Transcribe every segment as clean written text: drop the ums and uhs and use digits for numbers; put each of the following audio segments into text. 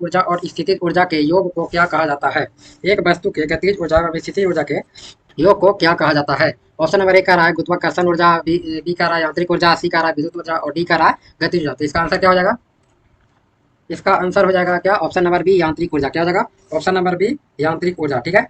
ऊर्जा और स्थितिज ऊर्जा के योग को क्या कहा जाता है? एक वस्तु के गतिज ऊर्जा और स्थितिज ऊर्जा के योग को क्या कहा जाता है? ऑप्शन नंबर 1 कह रहा है गुरुत्वाकर्षण ऊर्जा, बी कह रहा है यांत्रिक ऊर्जा, सी कह रहा है विद्युत ऊर्जा और डी कह रहा है गतिज ऊर्जा। तो इसका आंसर क्या हो जाएगा? इसका आंसर हो जाएगा क्या? ऑप्शन नंबर बी यांत्रिक ऊर्जा। क्या हो जाएगा? ऑप्शन नंबर बी यांत्रिक ऊर्जा। ठीक है,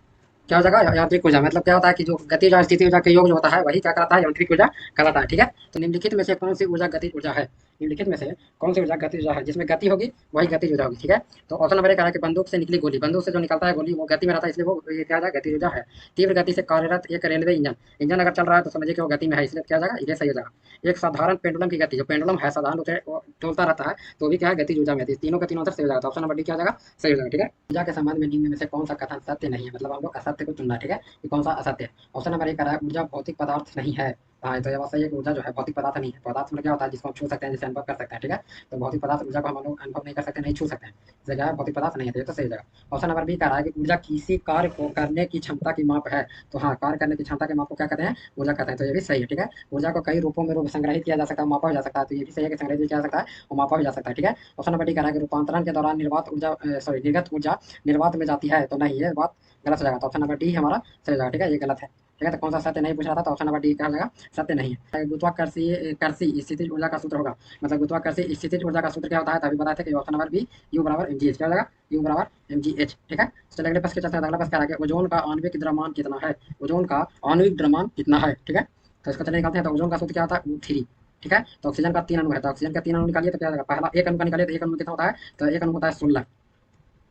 क्या हो जाएगा? यांत्रिक ऊर्जा। मतलब क्या होता है कि जो गतिज और स्थिति ऊर्जा के योग जो होता है वही क्या कहलाता है? यांत्रिक ऊर्जा कहलाता है। ठीक है, तो निम्नलिखित में से कौन सी ऊर्जा गतिज ऊर्जा है? निम्नलिखित में से कौन सी ऊर्जा गतिज ऊर्जा है? जिसमें गति होगी वही गतिज ऊर्जा होगी। ठीक है, तो ऑप्शन नंबर 1 कह रहा है कि बंदूक से निकली गोली, बंदूक से जो निकलता है गोली वो गति में रहता है, इसलिए वो ये क्या हो जाएगा? गतिज ऊर्जा है। तीव्र गति से कार्यरत एक रेलवे इंजन, इंजन अगर चल रहा है तो समझिए कि वो गति में है, इसलिए क्या हो जाएगा? ये सही हो जाएगा। एक साधारण पेंडुलम की गति, जो पेंडुलम है साधारण रूप से वो डोलता रहता है तो भी क्या है? गतिज ऊर्जा में आती है। तीनों का तीनों आंसर सही हो जाएगा। तो ऑप्शन नंबर डी क्या हो जाएगा? सही हो जाएगा। ठीक है, ऊर्जा के संबंध में निम्न में से कौन सा कथन सत्य नहीं है? मतलब हम लोग असत्य को चुनना है। ठीक है, कि कौन सा असत्य है? ऑप्शन नंबर 1 कह रहा है ऊर्जा भौतिक पदार्थ नहीं है। हाँ, तो ये बात सही है कि ऊर्जा जो है भौतिक पदार्थ नहीं है। पदार्थ में क्या होता है? जिसको हम छू सकते हैं, जिसे अनुभव कर सकते हैं। ठीक है, तो भौतिक पदार्थ ऊर्जा को हम लोग अनुभव नहीं कर सकते, नहीं छू सकते हैं, इसलिए क्या है? भौतिक पदार्थ नहीं है। तो ये तो सही हो जाएगा। ऑप्शन नंबर बी कह रहा है कि ऊर्जा किसी कार्य को करने की क्षमता की माप है। तो हाँ, कार्य करने की क्षमता के माप को क्या कहते हैं? ऊर्जा कहते हैं। तो ये भी सही है। ठीक है, ऊर्जा को कई रूपों में संग्रहित किया जा सकता है, मापा भी जा सकता है। तो ये भी सही है कि संग्रहित भी किया जा सकता है और मापा भी जा सकता है। ठीक है, ऑप्शन नंबर डी कह रहा है कि रूपांतरण के दौरान निर्वात ऊर्जा निर्गत ऊर्जा निर्वात में जाती है। तो नहीं, ये बात गलत हो जाएगा। तो ऑप्शन नंबर डी हमारा सही हो जाएगा। ठीक है, ये गलत है। ठीक है, तो कौन सा सत्य नहीं पूछ रहा था? तो ऑप्शन नंबर डी क्या हो जाएगा? सत्य नहीं है। गुरुत्वाकर्षीय कर्षी स्थितिज ऊर्जा का सूत्र होगा, मतलब गुरुत्वाकर्षी स्थितिज ऊर्जा का सूत्र क्या होता है? तभी बताए थे कि ऑप्शन नंबर बी यू बराबर एम जी एच। क्या हो जाएगा? यू बराबर एम जी एच। ठीक है, चलिए अगले प्रश्न के चलते हैं। अगला प्रश्न क्या है? ओजोन का आणविक द्रव्यमान कितना है? ओजोन का आणविक द्रव्यमान कितना है? ठीक है, तो इसको चलिए निकालते हैं। तो ओजोन का सूत्र क्या होता है? O3। ठीक है, तो ऑक्सीजन का 3 अणु है, तो ऑक्सीजन का 3 अणु निकालिए तो क्या हो जाएगा? पहला एक अणु का निकालिए तो एक अणु में कितना होता है? तो एक अणु होता है 16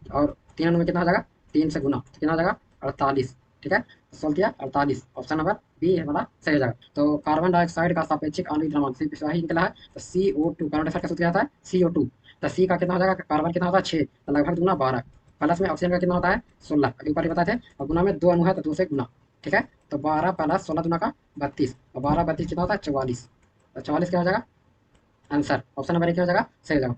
और 3 अणु में कितना हो जाएगा? 3 से गुना, तो कितना हो जाएगा? 48। ठीक है, 16 48। ऑप्शन नंबर बी हमारा सही हो जाएगा। तो कार्बन डाइऑक्साइड का सापेक्षिक आणविक द्रव्यमान सिर्फ सही निकला है। तो CO2, कार्बन डाइऑक्साइड का सूत्र क्या होता है? CO2। तो सी का कितना हो जाएगा? कार्बन कितना होता है? 6, तो लगभग दुगुना 12। प्लस में ऑक्सीजन का कितना होता है? 16, अभी ऊपर ही बताए थे। और गुना में 2 अणु है तो 2 से गुना। ठीक है, तो 12 प्लस 16 दुना का 32, और 12 32 कितना होता है? 44। तो 44 क्या हो जाएगा आंसर? ऑप्शन नंबर ए क्या हो जाएगा? सही हो जाएगा।